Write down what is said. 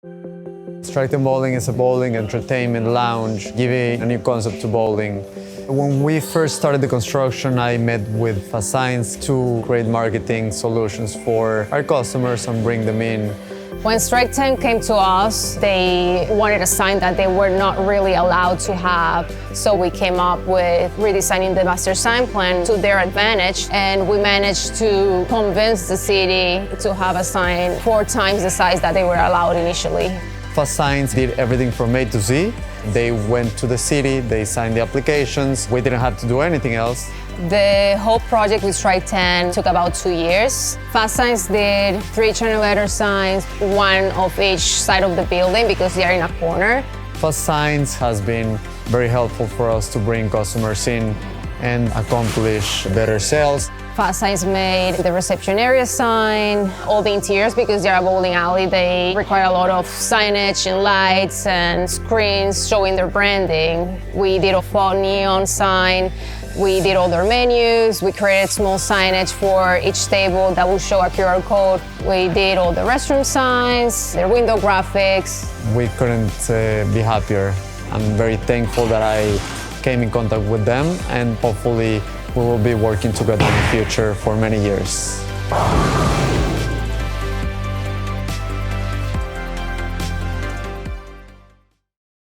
Strike10 Bowling is a bowling entertainment lounge, giving a new concept to bowling. When we first started the construction, I met with FASTSIGNS to create marketing solutions for our customers and bring them in. When Strike10 came to us, they wanted a sign that they were not really allowed to have. So we came up with redesigning the master sign plan to their advantage, and we managed to convince the city to have a sign 4 times the size that they were allowed initially. FASTSIGNS did everything from A to Z. They went to the city, they signed the applications. We didn't have to do anything else. The whole project with Strike10 took about 2 years. FASTSIGNS did 3 channel letter signs, 1 of each side of the building because they are in a corner. FASTSIGNS has been very helpful for us to bring customers in and accomplish better sales. FASTSIGNS made the reception area sign, all the interiors, because they're a bowling alley. They require a lot of signage and lights and screens showing their branding. We did a fall neon sign. We did all their menus. We created small signage for each table that will show a QR code. We did all the restroom signs, their window graphics. We couldn't be happier. I'm very thankful that I came in contact with them, and hopefully we will be working together in the future for many years.